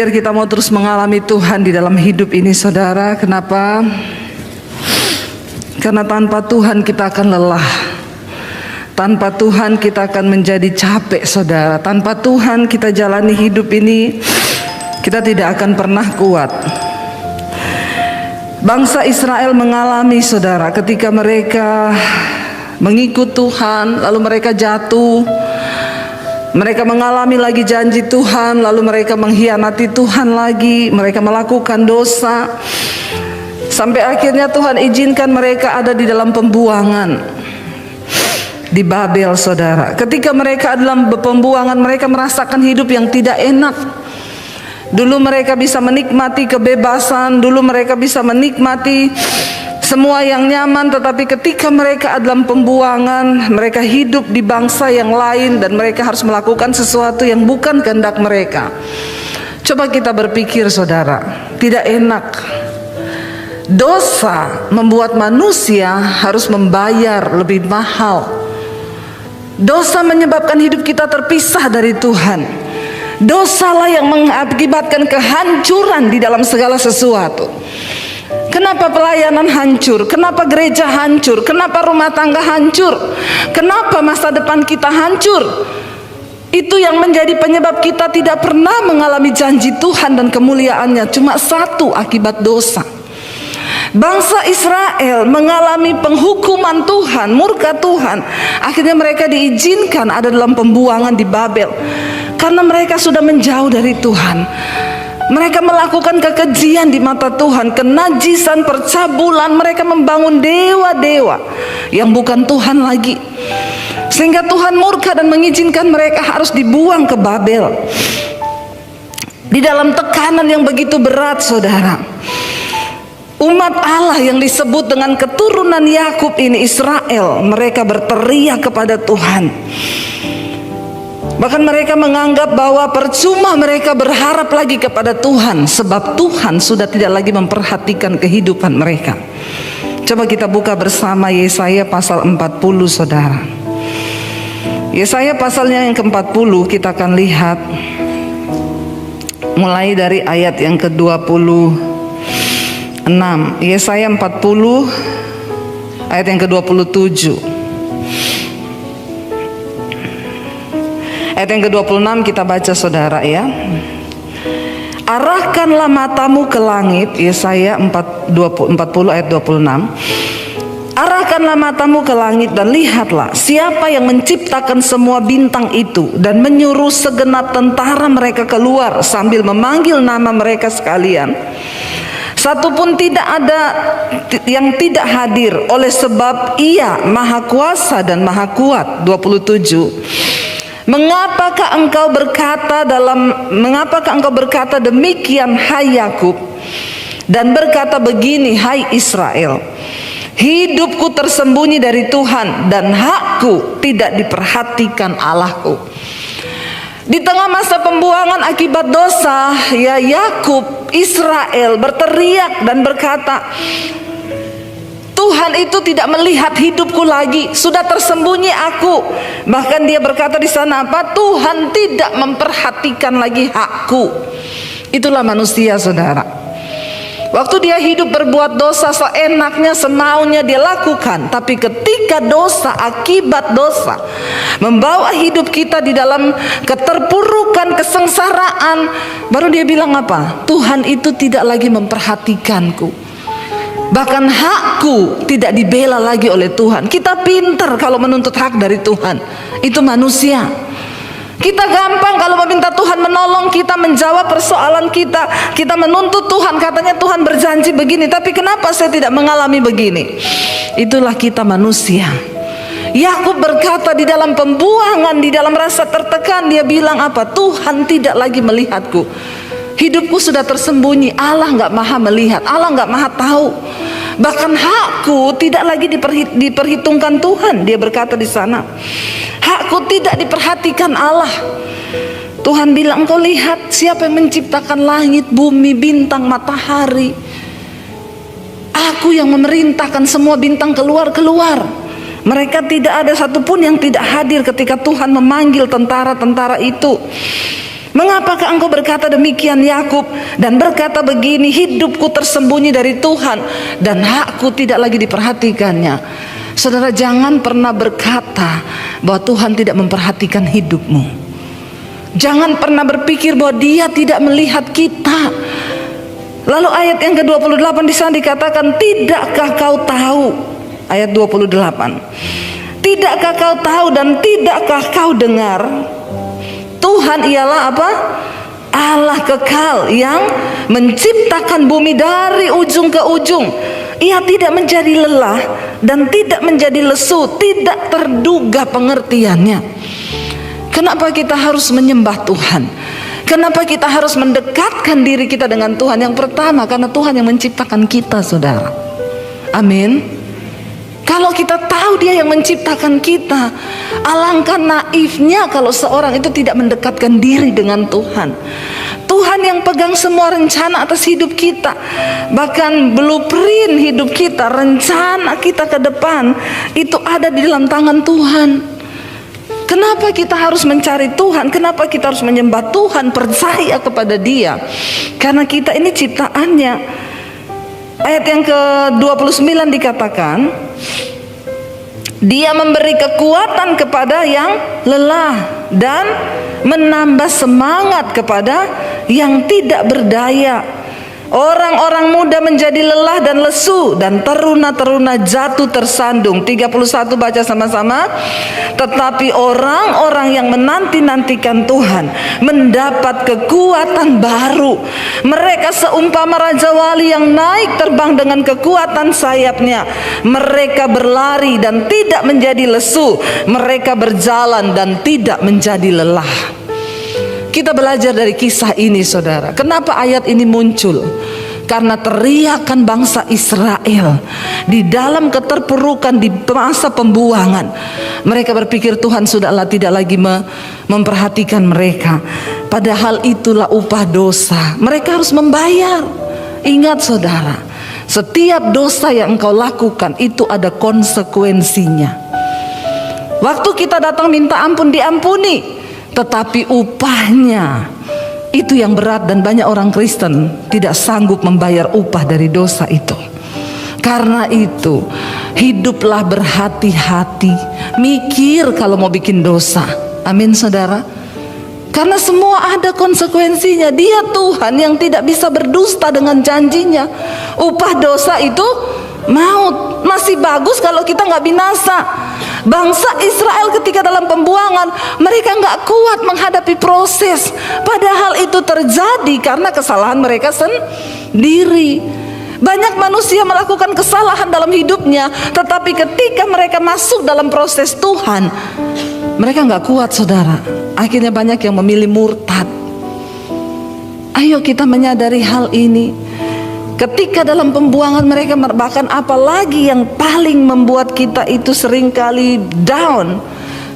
Biar kita mau terus mengalami Tuhan di dalam hidup ini, saudara. Kenapa? Karena tanpa Tuhan kita akan lelah. Tanpa Tuhan kita akan menjadi capek, saudara. Tanpa Tuhan kita jalani hidup ini, kita tidak akan pernah kuat. Bangsa Israel mengalami, saudara, ketika mereka mengikut Tuhan, lalu mereka jatuh. Mereka mengalami lagi janji Tuhan, lalu mereka mengkhianati Tuhan lagi. Mereka melakukan dosa, sampai akhirnya Tuhan izinkan mereka ada di dalam pembuangan di Babel, saudara. Ketika mereka dalam pembuangan, mereka merasakan hidup yang tidak enak. Dulu mereka bisa menikmati kebebasan, dulu mereka bisa menikmati semua yang nyaman, tetapi ketika mereka dalam pembuangan, mereka hidup di bangsa yang lain dan mereka harus melakukan sesuatu yang bukan kehendak mereka. Coba kita berpikir, saudara, tidak enak. Dosa membuat manusia harus membayar lebih mahal. Dosa menyebabkan hidup kita terpisah dari Tuhan. Dosalah yang mengakibatkan kehancuran di dalam segala sesuatu. Kenapa pelayanan hancur? Kenapa gereja hancur? Kenapa rumah tangga hancur? Kenapa masa depan kita hancur? Itu yang menjadi penyebab kita tidak pernah mengalami janji Tuhan dan kemuliaannya. Cuma satu, akibat dosa. Bangsa Israel mengalami penghukuman Tuhan, murka Tuhan. Akhirnya mereka diizinkan ada dalam pembuangan di Babel, karena mereka sudah menjauh dari Tuhan. Mereka melakukan kekejian di mata Tuhan, kenajisan, percabulan. Mereka membangun dewa-dewa yang bukan Tuhan lagi, sehingga Tuhan murka dan mengizinkan mereka harus dibuang ke Babel. Di dalam tekanan yang begitu berat, saudara, umat Allah yang disebut dengan keturunan Yakub ini, Israel, mereka berteriak kepada Tuhan. Bahkan mereka menganggap bahwa percuma mereka berharap lagi kepada Tuhan, sebab Tuhan sudah tidak lagi memperhatikan kehidupan mereka. Coba kita buka bersama Yesaya pasal 40, saudara. Yesaya pasalnya yang ke-40, kita akan lihat mulai dari ayat yang ke-26. Yesaya 40 ayat yang ke-27. Ayat yang ke-26 kita baca, saudara, ya. Arahkanlah matamu ke langit, Yesaya 40 ayat 26. Arahkanlah matamu ke langit dan lihatlah siapa yang menciptakan semua bintang itu dan menyuruh segenap tentara mereka keluar sambil memanggil nama mereka sekalian. Satupun tidak ada yang tidak hadir, oleh sebab Ia Maha Kuasa dan Maha Kuat. 27. Mengapakah engkau berkata demikian, hai Yakub, dan berkata begini, hai Israel, hidupku tersembunyi dari Tuhan dan hakku tidak diperhatikan Allahku. Di tengah masa pembuangan akibat dosa, ya, Yakub, Israel berteriak dan berkata, Tuhan itu tidak melihat hidupku lagi, sudah tersembunyi aku. Bahkan dia berkata di sana apa? Tuhan tidak memperhatikan lagi hakku. Itulah manusia, saudara. Waktu dia hidup berbuat dosa seenaknya, semaunya dia lakukan. Tapi ketika dosa, akibat dosa membawa hidup kita di dalam keterpurukan, kesengsaraan, baru dia bilang apa? Tuhan itu tidak lagi memperhatikanku. Bahkan hakku tidak dibela lagi oleh Tuhan. Kita pintar kalau menuntut hak dari Tuhan. Itu manusia. Kita gampang kalau meminta Tuhan menolong kita, menjawab persoalan kita. Kita menuntut Tuhan, katanya Tuhan berjanji begini, tapi kenapa saya tidak mengalami begini? Itulah kita manusia. Yakub berkata di dalam pembuangan, di dalam rasa tertekan, dia bilang apa? Tuhan tidak lagi melihatku. Hidupku sudah tersembunyi. Allah nggak maha melihat, Allah nggak maha tahu. Bahkan hakku tidak lagi diperhitungkan Tuhan. Dia berkata di sana, hakku tidak diperhatikan Allah. Tuhan bilang, engkau lihat siapa yang menciptakan langit, bumi, bintang, matahari. Aku yang memerintahkan semua bintang keluar. Mereka tidak ada satupun yang tidak hadir ketika Tuhan memanggil tentara-tentara itu. Mengapakah engkau berkata demikian Yakub, dan berkata begini, hidupku tersembunyi dari Tuhan dan hakku tidak lagi diperhatikannya. Saudara, jangan pernah berkata bahwa Tuhan tidak memperhatikan hidupmu. Jangan pernah berpikir bahwa Dia tidak melihat kita. Lalu ayat yang ke-28 di sana dikatakan, tidakkah kau tahu? Ayat 28. Tidakkah kau tahu dan tidakkah kau dengar? Tuhan ialah apa? Allah kekal yang menciptakan bumi dari ujung ke ujung. Ia tidak menjadi lelah dan tidak menjadi lesu, tidak terduga pengertiannya. Kenapa kita harus menyembah Tuhan? Kenapa kita harus mendekatkan diri kita dengan Tuhan? Yang pertama, karena Tuhan yang menciptakan kita, saudara. Amin. Kalau kita tahu Dia yang menciptakan kita, alangkah naifnya kalau seorang itu tidak mendekatkan diri dengan Tuhan. Tuhan yang pegang semua rencana atas hidup kita, bahkan blueprint hidup kita, rencana kita ke depan, itu ada di dalam tangan Tuhan. Kenapa kita harus mencari Tuhan? Kenapa kita harus menyembah Tuhan, percaya kepada Dia? Karena kita ini ciptaannya. Ayat yang ke-29 dikatakan, Dia memberi kekuatan kepada yang lelah dan menambah semangat kepada yang tidak berdaya. Orang-orang muda menjadi lelah dan lesu, dan teruna-teruna jatuh tersandung. 31 baca sama-sama. Tetapi orang-orang yang menanti-nantikan Tuhan mendapat kekuatan baru. Mereka seumpama raja wali yang naik terbang dengan kekuatan sayapnya. Mereka berlari dan tidak menjadi lesu. Mereka berjalan dan tidak menjadi lelah. Kita belajar dari kisah ini, saudara. Kenapa ayat ini muncul? Karena teriakan bangsa Israel di dalam keterpurukan, di masa pembuangan. Mereka berpikir Tuhan sudahlah tidak lagi memperhatikan mereka. Padahal itulah upah dosa. Mereka harus membayar. Ingat, saudara, setiap dosa yang engkau lakukan itu ada konsekuensinya. Waktu kita datang minta ampun, diampuni. Tetapi upahnya itu yang berat, dan banyak orang Kristen tidak sanggup membayar upah dari dosa itu. Karena itu, hiduplah berhati-hati, mikir kalau mau bikin dosa. Amin, saudara. Karena semua ada konsekuensinya. Dia Tuhan yang tidak bisa berdusta dengan janjinya. Upah dosa itu maut. Masih bagus kalau kita nggak binasa. Bangsa Israel ketika dalam pembuangan, mereka nggak kuat menghadapi proses. Padahal itu terjadi karena kesalahan mereka sendiri. Banyak manusia melakukan kesalahan dalam hidupnya, tetapi ketika mereka masuk dalam proses Tuhan, mereka nggak kuat, saudara. Akhirnya banyak yang memilih murtad. Ayo kita menyadari hal ini. Ketika dalam pembuangan mereka, bahkan apalagi yang paling membuat kita itu seringkali down,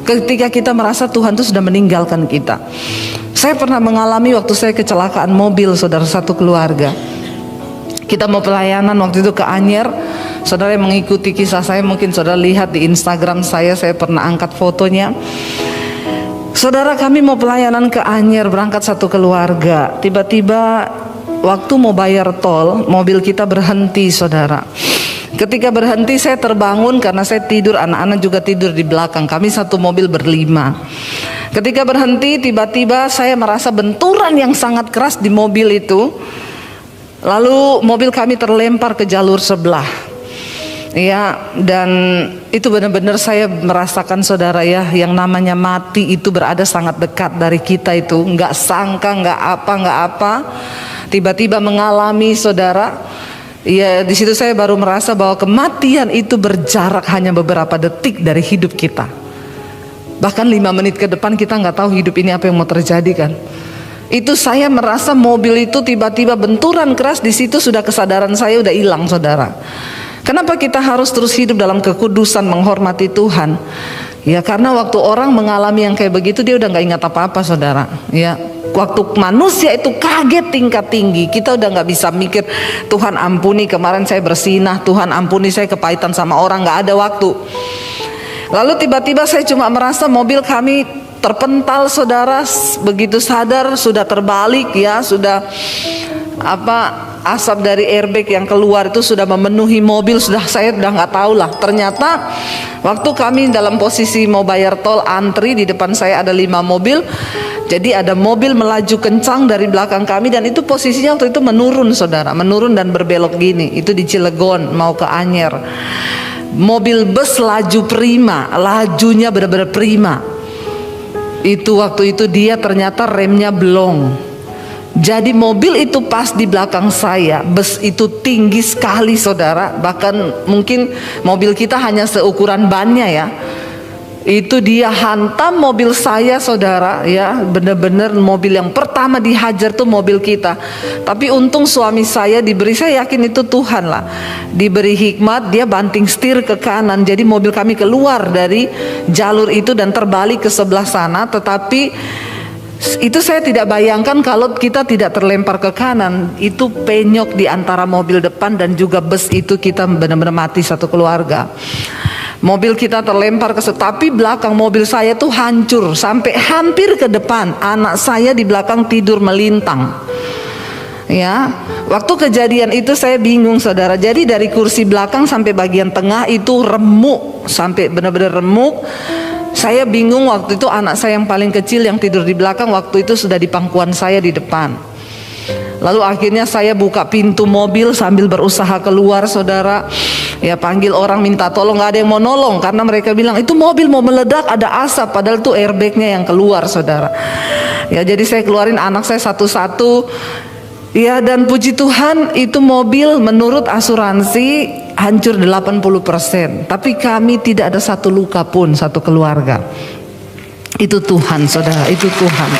ketika kita merasa Tuhan itu sudah meninggalkan kita. Saya pernah mengalami waktu saya kecelakaan mobil, saudara, satu keluarga. Kita mau pelayanan waktu itu ke Anyer. Saudara yang mengikuti kisah saya, mungkin saudara lihat di Instagram saya pernah angkat fotonya. Saudara, kami mau pelayanan ke Anyer, berangkat satu keluarga. Tiba-tiba waktu mau bayar tol, mobil kita berhenti, saudara. Ketika berhenti, saya terbangun karena saya tidur, anak-anak juga tidur di belakang. Kami satu mobil berlima. Ketika berhenti, tiba-tiba saya merasa benturan yang sangat keras di mobil itu. Lalu mobil kami terlempar ke jalur sebelah. Ya, dan itu benar-benar saya merasakan, saudara, ya, yang namanya mati itu berada sangat dekat dari kita itu. Nggak sangka, nggak apa. Tiba-tiba mengalami, saudara. Ya, di situ saya baru merasa bahwa kematian itu berjarak hanya beberapa detik dari hidup kita. Bahkan 5 menit ke depan kita nggak tahu hidup ini apa yang mau terjadi, kan. Itu saya merasa mobil itu tiba-tiba benturan keras, di situ sudah kesadaran saya udah hilang, saudara. Kenapa kita harus terus hidup dalam kekudusan, menghormati Tuhan? Ya, karena waktu orang mengalami yang kayak begitu, dia udah nggak ingat apa-apa, saudara. Ya, waktu manusia itu kaget tingkat tinggi, kita udah nggak bisa mikir, Tuhan ampuni kemarin saya bersinah, Tuhan ampuni saya kepahitan sama orang, nggak ada waktu. Lalu tiba-tiba saya cuma merasa mobil kami terpental saudara. Begitu sadar sudah terbalik ya, sudah asap dari airbag yang keluar itu sudah memenuhi mobil. Saya udah nggak tahu lah. Ternyata waktu kami dalam posisi mau bayar tol, antri di depan saya ada 5 mobil. Jadi ada mobil melaju kencang dari belakang kami, dan itu posisinya waktu itu menurun saudara, menurun dan berbelok gini. Itu di Cilegon mau ke Anyer. Mobil bus laju prima, lajunya benar-benar prima. Itu waktu itu dia ternyata remnya blong. Jadi mobil itu pas di belakang saya. Bus itu tinggi sekali saudara, bahkan mungkin mobil kita hanya seukuran bannya ya. Itu dia hantam mobil saya saudara ya, benar-benar mobil yang pertama dihajar tuh mobil kita. Tapi untung suami saya diberi, saya yakin itu Tuhan lah, diberi hikmat, dia banting setir ke kanan. Jadi mobil kami keluar dari jalur itu dan terbalik ke sebelah sana. Tetapi itu saya tidak bayangkan kalau kita tidak terlempar ke kanan. Itu penyok di antara mobil depan dan juga bus itu, kita benar-benar mati satu keluarga. Mobil kita terlempar tapi belakang mobil saya tuh hancur sampai hampir ke depan. Anak saya di belakang tidur melintang. Ya, waktu kejadian itu saya bingung saudara. Jadi dari kursi belakang sampai bagian tengah itu remuk, sampai benar-benar remuk. Saya bingung waktu itu, anak saya yang paling kecil yang tidur di belakang waktu itu sudah di pangkuan saya di depan. Lalu akhirnya saya buka pintu mobil sambil berusaha keluar saudara. Ya, panggil orang minta tolong, nggak ada yang mau nolong karena mereka bilang itu mobil mau meledak, ada asap, padahal itu airbagnya yang keluar saudara. Ya, jadi saya keluarin anak saya satu-satu. Ya, dan puji Tuhan itu mobil menurut asuransi hancur 80%. Tapi kami tidak ada satu luka pun, satu keluarga. Itu Tuhan saudara, itu Tuhan.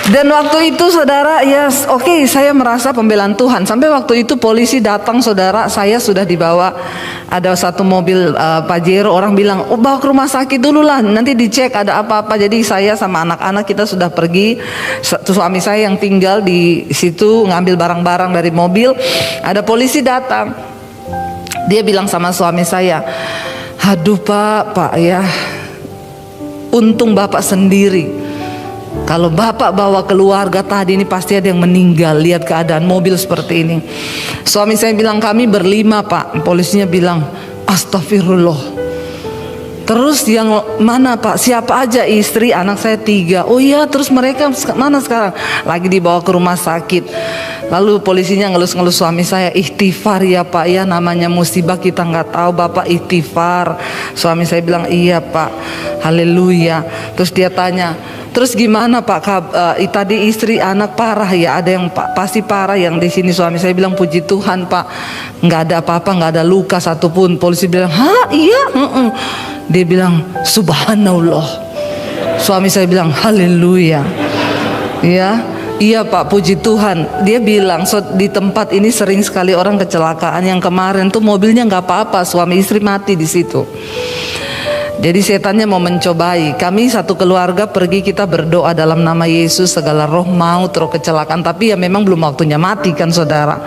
Dan waktu itu saudara, ya oke, saya merasa pembelaan Tuhan. Sampai waktu itu polisi datang saudara, saya sudah dibawa, ada satu mobil Pajero, orang bilang, oh bawa ke rumah sakit dulu lah, nanti dicek ada apa-apa. Jadi saya sama anak-anak kita sudah pergi. Suami saya yang tinggal di situ ngambil barang-barang dari mobil. Ada polisi datang, dia bilang sama suami saya, aduh pak ya, untung bapak sendiri. Kalau bapak bawa keluarga tadi ini pasti ada yang meninggal. Lihat keadaan mobil seperti ini. Suami saya bilang kami berlima pak. Polisinya bilang astagfirullah. Terus yang mana pak? Siapa aja? Istri, anak saya 3. Oh iya, terus mereka mana sekarang? Lagi dibawa ke rumah sakit. Lalu polisinya ngelus-ngelus suami saya, ikhtifar ya pak ya, namanya musibah kita nggak tahu, bapak ikhtifar. Suami saya bilang iya pak, haleluya. Terus dia tanya, terus gimana pak, tadi istri anak parah ya? Ada yang pasti parah yang di sini. Suami saya bilang puji Tuhan pak, nggak ada apa-apa, nggak ada luka satupun. Polisi bilang, hah iya? Dia bilang subhanallah. Suami saya bilang haleluya. Ya, iya pak, puji Tuhan. Dia bilang di tempat ini sering sekali orang kecelakaan. Yang kemarin tuh mobilnya nggak apa-apa, suami istri mati di situ. Jadi setannya mau mencobai. Kami satu keluarga pergi, kita berdoa dalam nama Yesus segala roh maut, roh kecelakaan. Tapi ya memang belum waktunya mati kan saudara.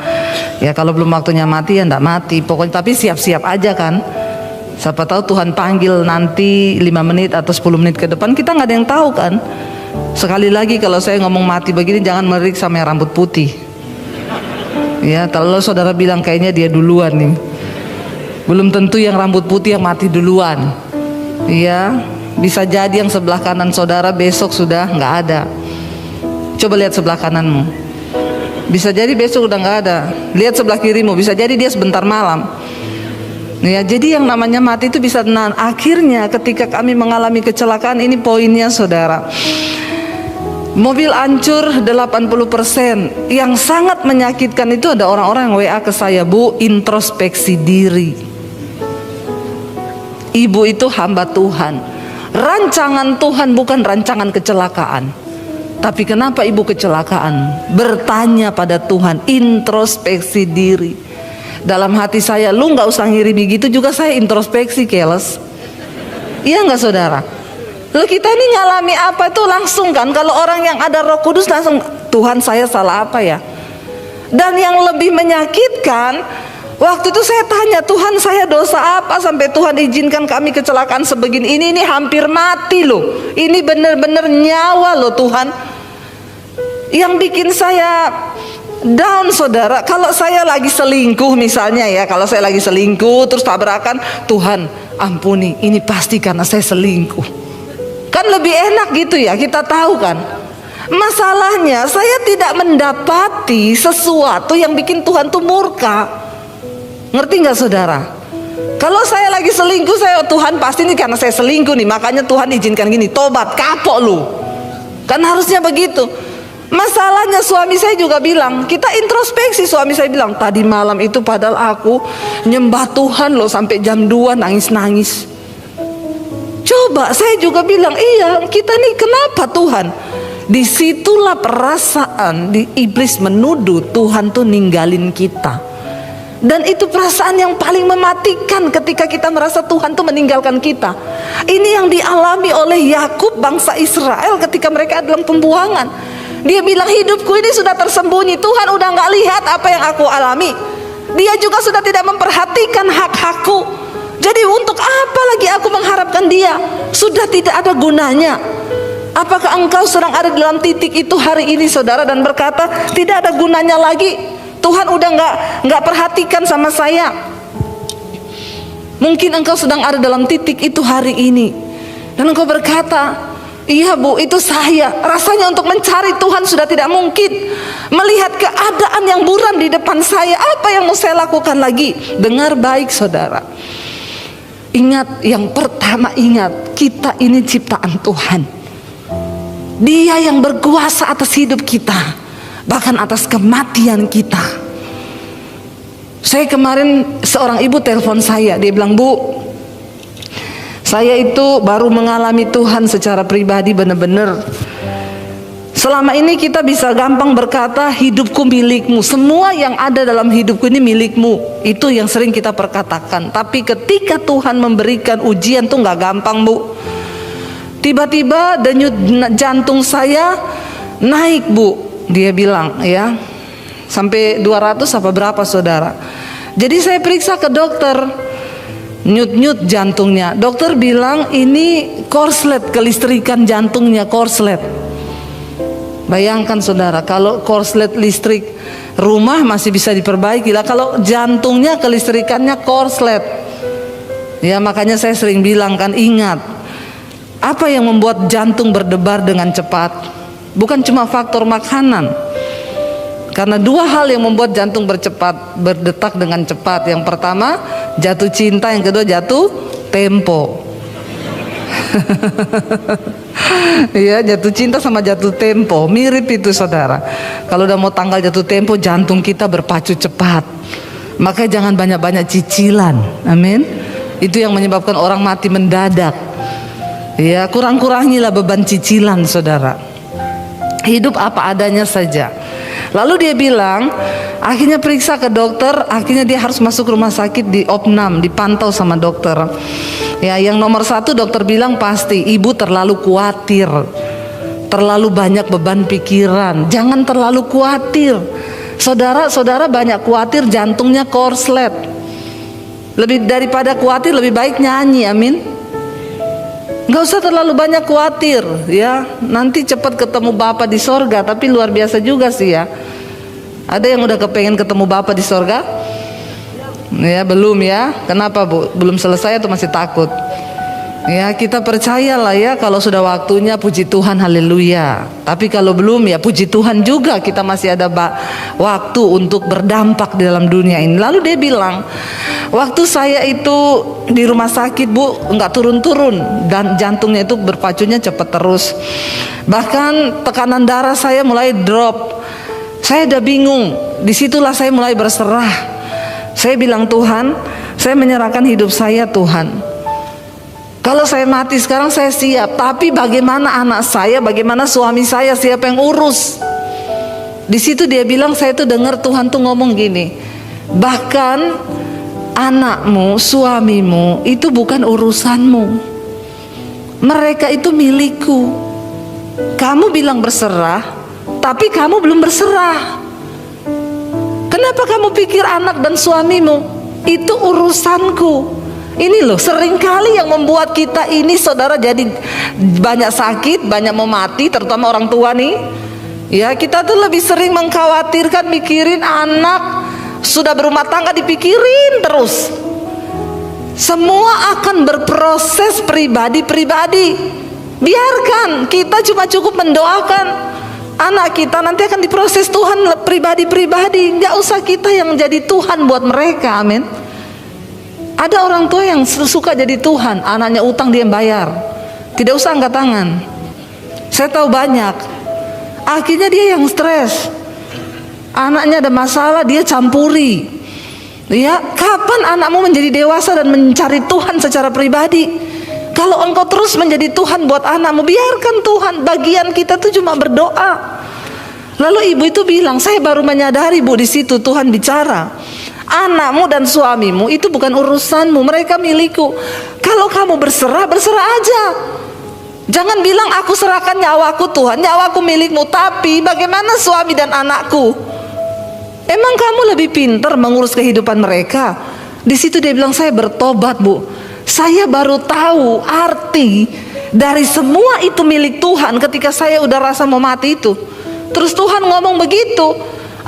Ya kalau belum waktunya mati ya enggak mati. Pokoknya tapi siap-siap aja kan. Siapa tahu Tuhan panggil nanti 5 menit atau 10 menit ke depan, kita nggak ada yang tahu kan. Sekali lagi kalau saya ngomong mati begini, jangan melirik sama yang rambut putih. Ya kalau saudara bilang kayaknya dia duluan nih, belum tentu yang rambut putih yang mati duluan. Iya, bisa jadi yang sebelah kanan saudara besok sudah nggak ada. Coba lihat sebelah kananmu, bisa jadi besok udah nggak ada. Lihat sebelah kirimu, bisa jadi dia sebentar malam. Ya, jadi yang namanya mati itu bisa tenang. Akhirnya ketika kami mengalami kecelakaan ini, poinnya saudara, mobil hancur 80%. Yang sangat menyakitkan itu ada orang-orang yang WA ke saya, Bu, introspeksi diri. Ibu itu hamba Tuhan. Rancangan Tuhan bukan rancangan kecelakaan. Tapi kenapa ibu kecelakaan? Bertanya pada Tuhan, introspeksi diri. Dalam hati saya, lu gak usah ngirimi gitu juga saya introspeksi, keles. Iya gak saudara? Lalu kita ini ngalami apa itu langsung kan. Kalau orang yang ada Roh Kudus langsung, Tuhan saya salah apa ya? Dan yang lebih menyakitkan, Waktu itu saya tanya, Tuhan saya dosa apa sampai Tuhan izinkan kami kecelakaan sebegini? Ini hampir mati loh. Ini benar-benar nyawa loh Tuhan. Yang bikin saya down saudara, kalau saya lagi selingkuh misalnya ya, kalau saya lagi selingkuh terus tabrakan, Tuhan ampuni, ini pasti karena saya selingkuh. Kan lebih enak gitu ya, kita tahu kan. Masalahnya saya tidak mendapati sesuatu yang bikin Tuhan tuh murka. Ngerti nggak saudara? Kalau saya lagi selingkuh, saya Tuhan pasti ini karena saya selingkuh nih, makanya Tuhan izinkan gini, tobat, kapok lu. Kan harusnya begitu. Masalahnya suami saya juga bilang, kita introspeksi, suami saya bilang, tadi malam itu padahal aku nyembah Tuhan loh sampai jam 2 nangis-nangis. Coba saya juga bilang, iya kita nih kenapa Tuhan? Disitulah perasaan di iblis menuduh Tuhan tuh ninggalin kita. Dan itu perasaan yang paling mematikan ketika kita merasa Tuhan tuh meninggalkan kita. Ini yang dialami oleh Yakub, bangsa Israel ketika mereka dalam pembuangan. Dia bilang, hidupku ini sudah tersembunyi, Tuhan udah gak lihat apa yang aku alami. Dia juga sudah tidak memperhatikan hak-hakku. Jadi untuk apa lagi aku mengharapkan dia? Sudah tidak ada gunanya. Apakah engkau sedang ada dalam titik itu hari ini saudara, dan berkata tidak ada gunanya lagi, Tuhan udah nggak perhatikan sama saya? Mungkin engkau sedang ada dalam titik itu hari ini, dan engkau berkata, iya Bu, itu saya. Rasanya untuk mencari Tuhan sudah tidak mungkin. Melihat keadaan yang buram di depan saya, apa yang mau saya lakukan lagi? Dengar baik saudara. Ingat, yang pertama ingat, kita ini ciptaan Tuhan. Dia yang berkuasa atas hidup kita, bahkan atas kematian kita. Saya kemarin, seorang ibu telepon saya, dia bilang, Bu, saya itu baru mengalami Tuhan secara pribadi benar-benar. Selama ini kita bisa gampang berkata, hidupku milikmu, semua yang ada dalam hidupku ini milikmu. Itu yang sering kita perkatakan. Tapi ketika Tuhan memberikan ujian tuh gak gampang Bu. Tiba-tiba denyut jantung saya naik Bu, dia bilang ya, sampai 200 apa berapa saudara. Jadi saya periksa ke dokter, nyut-nyut jantungnya. Dokter bilang ini korslet, kelistrikan jantungnya korslet. Bayangkan saudara, kalau korslet listrik rumah masih bisa diperbaiki lah, kalau jantungnya kelistrikannya korslet. Ya makanya saya sering bilang kan, ingat, apa yang membuat jantung berdebar dengan cepat? Bukan cuma faktor makanan. Karena dua hal yang membuat jantung berdetak dengan cepat. Yang pertama jatuh cinta, yang kedua jatuh tempo. Ya, jatuh cinta sama jatuh tempo mirip itu saudara. Kalau udah mau tanggal jatuh tempo, jantung kita berpacu cepat. Makanya jangan banyak-banyak cicilan. Amin. Itu yang menyebabkan orang mati mendadak. Ya, kurang-kurangilah beban cicilan saudara. Hidup apa adanya saja. Lalu dia bilang, akhirnya periksa ke dokter, akhirnya dia harus masuk rumah sakit di Opnam, dipantau sama dokter. Ya, yang nomor satu dokter bilang pasti ibu terlalu khawatir, terlalu banyak beban pikiran. Jangan terlalu khawatir. Saudara-saudara banyak khawatir, jantungnya korslet. Lebih daripada khawatir, lebih baik nyanyi, amin. Gak usah terlalu banyak khawatir ya, nanti cepat ketemu Bapa di sorga. Tapi luar biasa juga sih ya. Ada yang udah kepengen ketemu Bapa di sorga? Ya belum ya. Kenapa Bu? Belum selesai atau masih takut? Ya kita percayalah ya, kalau sudah waktunya puji Tuhan, haleluya. Tapi kalau belum ya puji Tuhan juga, kita masih ada waktu untuk berdampak di dalam dunia ini. Lalu dia bilang, waktu saya itu di rumah sakit Bu, nggak turun-turun, dan jantungnya itu berpacunya cepat terus. Bahkan tekanan darah saya mulai drop. Saya udah bingung. Disitulah saya mulai berserah. Saya bilang, Tuhan, saya menyerahkan hidup saya Tuhan. Kalau saya mati sekarang saya siap, tapi bagaimana anak saya, bagaimana suami saya, siapa yang urus? Di situ dia bilang, saya tuh dengar Tuhan tuh ngomong gini, bahkan anakmu, suamimu itu bukan urusanmu, mereka itu milikku. Kamu bilang berserah, tapi kamu belum berserah. Kenapa kamu pikir anak dan suamimu itu urusanku? Ini loh seringkali yang membuat kita ini saudara jadi banyak sakit, banyak mau mati, terutama orang tua nih. Ya, kita tuh lebih sering mengkhawatirkan, mikirin anak, sudah berumah tangga dipikirin terus. Semua akan berproses pribadi-pribadi. Biarkan, kita cuma cukup mendoakan anak kita nanti akan diproses Tuhan pribadi-pribadi. Nggak usah kita yang jadi Tuhan buat mereka, amin. Ada orang tua yang suka jadi Tuhan, anaknya utang dia yang bayar, tidak usah angkat tangan. Saya tahu banyak. Akhirnya dia yang stres. Anaknya ada masalah dia campuri. Ya, kapan anakmu menjadi dewasa dan mencari Tuhan secara pribadi? Kalau engkau terus menjadi Tuhan buat anakmu, biarkan Tuhan. Bagian kita tuh cuma berdoa. Lalu ibu itu bilang, saya baru menyadari Bu, di situ Tuhan bicara. Anakmu dan suamimu itu bukan urusanmu, mereka milikku. Kalau kamu berserah, berserah aja. Jangan bilang aku serahkan nyawaku Tuhan, nyawaku milikmu. Tapi bagaimana suami dan anakku? Emang kamu lebih pintar mengurus kehidupan mereka? Di situ dia bilang, saya bertobat Bu. Saya baru tahu arti dari semua itu milik Tuhan ketika saya udah rasa mau mati itu. Terus Tuhan ngomong begitu.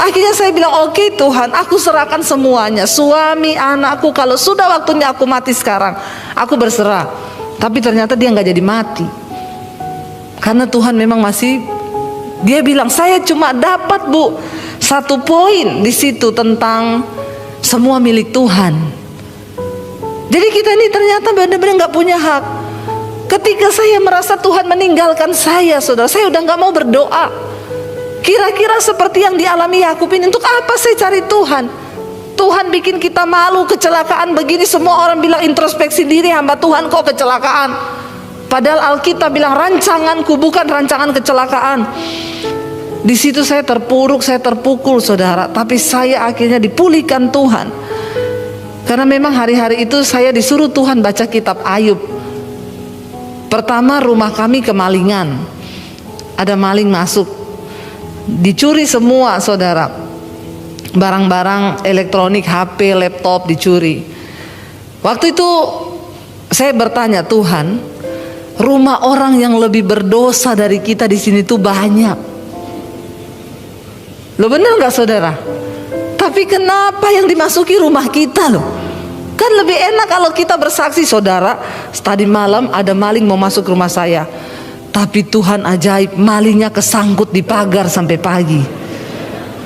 Akhirnya saya bilang, oke Tuhan, aku serahkan semuanya, suami, anakku. Kalau sudah waktunya aku mati sekarang, aku berserah. Tapi ternyata dia nggak jadi mati, karena Tuhan memang masih. Dia bilang, saya cuma dapat Bu satu poin di situ tentang semua milik Tuhan. Jadi kita ini ternyata benar-benar nggak punya hak. Ketika saya merasa Tuhan meninggalkan saya, saudara, saya udah nggak mau berdoa. Kira-kira seperti yang dialami Yakub ini, untuk apa saya cari Tuhan? Tuhan bikin kita malu, kecelakaan begini, semua orang bilang introspeksi diri, hamba Tuhan kok kecelakaan. Padahal Alkitab bilang rancanganku bukan rancangan kecelakaan. Di situ saya terpuruk, saya terpukul saudara, tapi saya akhirnya dipulihkan Tuhan. Karena memang hari-hari itu saya disuruh Tuhan baca kitab Ayub. Pertama, rumah kami kemalingan, ada maling masuk, dicuri semua saudara, barang-barang elektronik, HP, laptop dicuri. Waktu itu saya bertanya, Tuhan, rumah orang yang lebih berdosa dari kita di sini tuh banyak. Lo bener nggak saudara? Tapi kenapa yang dimasuki rumah kita loh? Kan lebih enak kalau kita bersaksi, saudara, tadi malam ada maling mau masuk rumah saya. Tapi Tuhan ajaib, malingnya kesangkut di pagar sampai pagi.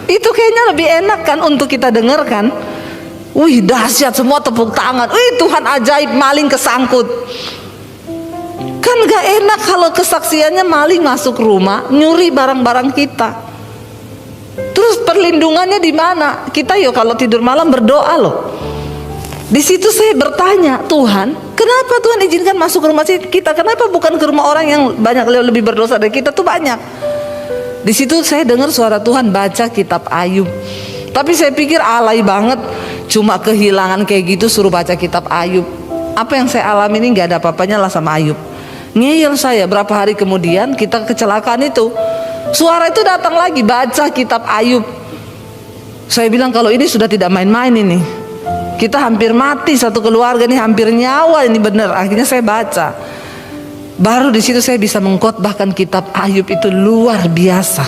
Itu kayaknya lebih enak kan untuk kita dengarkan. Wih dahsyat, semua tepuk tangan. Wih Tuhan ajaib, maling kesangkut. Kan gak enak kalau kesaksiannya maling masuk rumah, nyuri barang-barang kita. Terus perlindungannya di mana? Kita yo kalau tidur malam berdoa loh. Di situ saya bertanya, Tuhan, kenapa Tuhan izinkan masuk ke rumah kita? Kenapa bukan ke rumah orang yang banyak lebih berdosa dari kita tuh banyak? Di situ saya dengar suara Tuhan baca kitab Ayub. Tapi saya pikir alay banget, cuma kehilangan kayak gitu suruh baca kitab Ayub. Apa yang saya alami ini nggak ada apa-apanya lah sama Ayub. Ngeyel saya, berapa hari kemudian kita kecelakaan itu, suara itu datang lagi, baca kitab Ayub. Saya bilang kalau ini sudah tidak main-main ini. Kita hampir mati satu keluarga nih, hampir nyawa ini benar. Akhirnya saya baca. Baru di situ saya bisa mengkhotbahkan kitab Ayub itu luar biasa.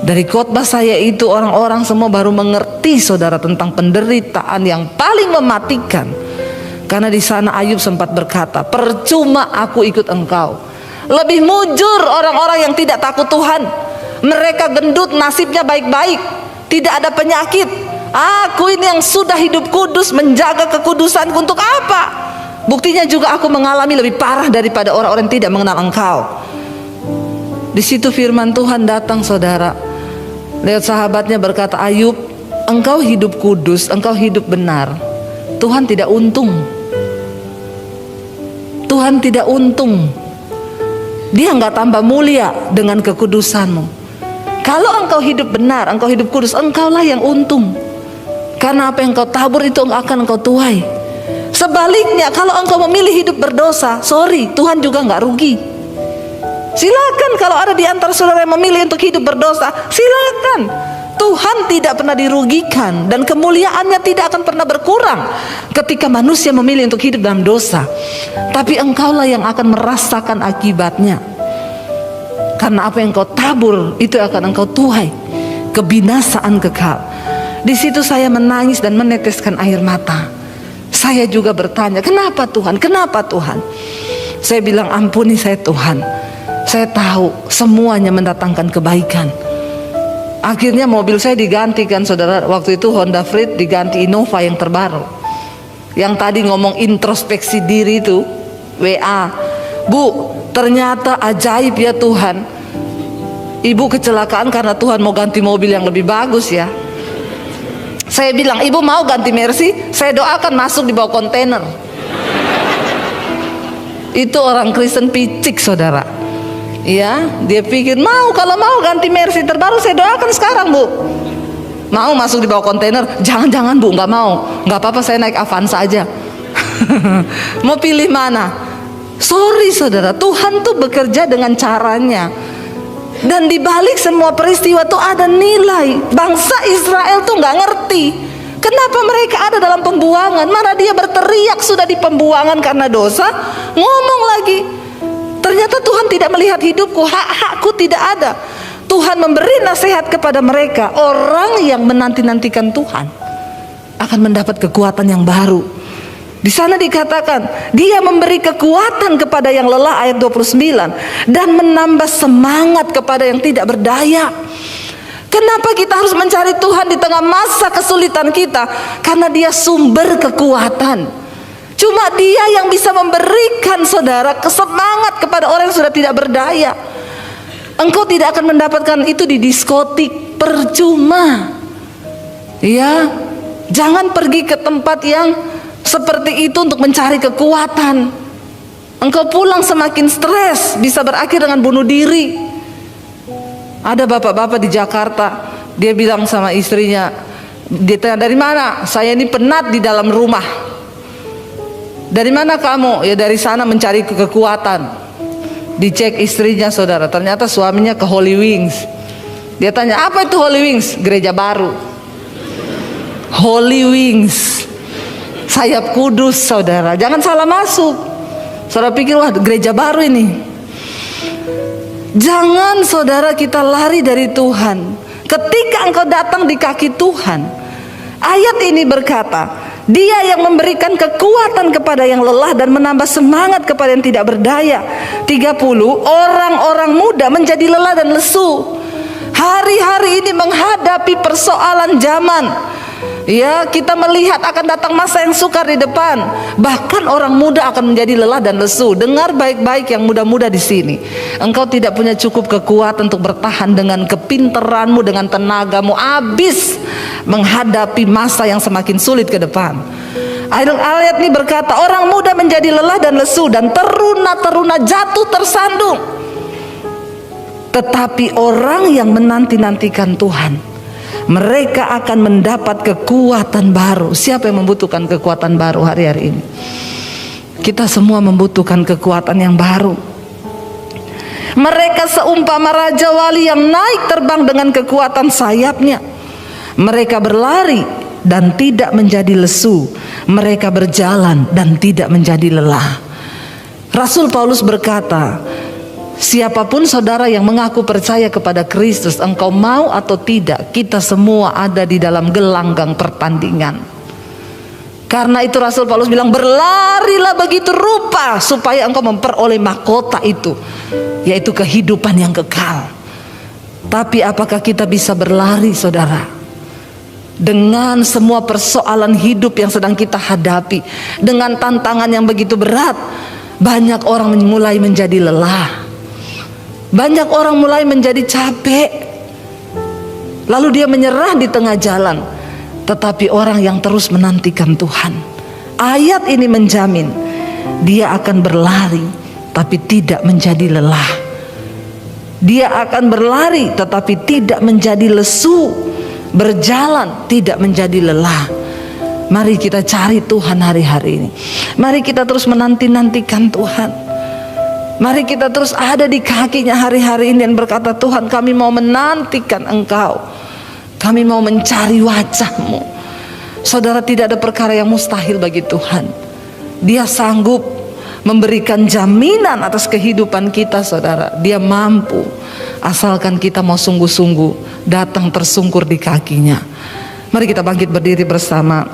Dari khotbah saya itu orang-orang semua baru mengerti saudara tentang penderitaan yang paling mematikan. Karena di sana Ayub sempat berkata, percuma aku ikut engkau. Lebih mujur orang-orang yang tidak takut Tuhan. Mereka gendut, nasibnya baik-baik, tidak ada penyakit. Aku ini yang sudah hidup kudus, menjaga kekudusanku, untuk apa? Buktinya juga aku mengalami lebih parah daripada orang-orang yang tidak mengenal engkau. Di situ firman Tuhan datang saudara. Lihat sahabatnya berkata, Ayub, engkau hidup kudus, engkau hidup benar. Tuhan tidak untung. Tuhan tidak untung. Dia nggak tambah mulia dengan kekudusanmu. Kalau engkau hidup benar, engkau hidup kudus, engkaulah yang untung. Karena apa yang kau tabur itu akan engkau tuai. Sebaliknya kalau engkau memilih hidup berdosa, sorry, Tuhan juga nggak rugi. Silakan kalau ada di antara saudara yang memilih untuk hidup berdosa, silakan. Tuhan tidak pernah dirugikan dan kemuliaannya tidak akan pernah berkurang ketika manusia memilih untuk hidup dalam dosa. Tapi engkaulah yang akan merasakan akibatnya. Karena apa yang kau tabur itu akan engkau tuai, kebinasaan kekal. Di situ saya menangis dan meneteskan air mata. Saya juga bertanya, kenapa Tuhan? Kenapa Tuhan? Saya bilang, ampuni saya Tuhan. Saya tahu semuanya mendatangkan kebaikan. Akhirnya mobil saya digantikan, saudara. Waktu itu Honda Freed diganti Innova yang terbaru. Yang tadi ngomong introspeksi diri itu, WA, Bu, ternyata ajaib ya Tuhan. Ibu kecelakaan karena Tuhan mau ganti mobil yang lebih bagus ya. Saya bilang, Ibu mau ganti Mercy? Saya doakan masuk di bawah kontainer. Itu orang Kristen picik, saudara. Ya, dia pikir kalau mau ganti Mercy terbaru, saya doakan sekarang Bu. Mau masuk di bawah kontainer? Jangan Bu, nggak mau. Nggak apa-apa, saya naik Avanza aja. Mau pilih mana? Sorry saudara, Tuhan tuh bekerja dengan caranya. Dan di balik semua peristiwa tuh ada nilai. Bangsa Israel tuh nggak ngerti kenapa mereka ada dalam pembuangan. Mana dia berteriak sudah di pembuangan karena dosa, ngomong lagi, ternyata Tuhan tidak melihat hidupku, hak-hakku tidak ada. Tuhan memberi nasihat kepada mereka. Orang yang menanti-nantikan Tuhan akan mendapat kekuatan yang baru. Di sana dikatakan, Dia memberi kekuatan kepada yang lelah, ayat 29, dan menambah semangat kepada yang tidak berdaya. Kenapa kita harus mencari Tuhan di tengah masa kesulitan kita? Karena Dia sumber kekuatan. Cuma Dia yang bisa memberikan, saudara, semangat kepada orang yang sudah tidak berdaya. Engkau tidak akan mendapatkan itu di diskotik, percuma. Ya, jangan pergi ke tempat yang seperti itu untuk mencari kekuatan. Engkau pulang semakin stres, bisa berakhir dengan bunuh diri. Ada bapak-bapak di Jakarta, dia bilang sama istrinya, dia tanya, dari mana? Saya ini penat di dalam rumah. Dari mana kamu? Ya dari sana mencari kekuatan. Dicek istrinya, saudara, ternyata suaminya ke Holy Wings. Dia tanya, apa itu Holy Wings? Gereja baru. Holy Wings, sayap kudus, saudara. Jangan salah masuk. Saudara pikir, wah gereja baru ini. Jangan, saudara, kita lari dari Tuhan. Ketika engkau datang di kaki Tuhan, ayat ini berkata, Dia yang memberikan kekuatan kepada yang lelah dan menambah semangat kepada yang tidak berdaya. 30, orang-orang muda menjadi lelah dan lesu. Hari-hari ini menghadapi persoalan zaman. Ya, kita melihat akan datang masa yang sukar di depan. Bahkan orang muda akan menjadi lelah dan lesu. Dengar baik-baik yang muda-muda di sini. Engkau tidak punya cukup kekuatan untuk bertahan dengan kepintaranmu, dengan tenagamu, habis menghadapi masa yang semakin sulit ke depan. Ayat ini berkata, orang muda menjadi lelah dan lesu, dan teruna-teruna jatuh tersandung. Tetapi orang yang menanti-nantikan Tuhan, mereka akan mendapat kekuatan baru. Siapa yang membutuhkan kekuatan baru hari-hari ini? Kita semua membutuhkan kekuatan yang baru. Mereka seumpama raja wali yang naik terbang dengan kekuatan sayapnya. Mereka berlari dan tidak menjadi lesu. Mereka berjalan dan tidak menjadi lelah. Rasul Paulus berkata, siapapun saudara yang mengaku percaya kepada Kristus, engkau mau atau tidak, kita semua ada di dalam gelanggang pertandingan. Karena itu Rasul Paulus bilang, berlarilah begitu rupa supaya engkau memperoleh mahkota itu, yaitu kehidupan yang kekal. Tapi apakah kita bisa berlari, saudara? Dengan semua persoalan hidup yang sedang kita hadapi, dengan tantangan yang begitu berat, banyak orang mulai menjadi lelah. Banyak orang mulai menjadi capek, lalu dia menyerah di tengah jalan. Tetapi orang yang terus menantikan Tuhan, ayat ini menjamin dia akan berlari tapi tidak menjadi lelah. Dia akan berlari tetapi tidak menjadi lesu, berjalan tidak menjadi lelah. Mari kita cari Tuhan hari-hari ini. Mari kita terus menanti-nantikan Tuhan. Mari kita terus ada di kakinya hari-hari ini dan berkata, Tuhan, kami mau menantikan Engkau. Kami mau mencari wajah-Mu. Saudara, tidak ada perkara yang mustahil bagi Tuhan. Dia sanggup memberikan jaminan atas kehidupan kita, saudara. Dia mampu, asalkan kita mau sungguh-sungguh datang tersungkur di kakinya. Mari kita bangkit berdiri bersama.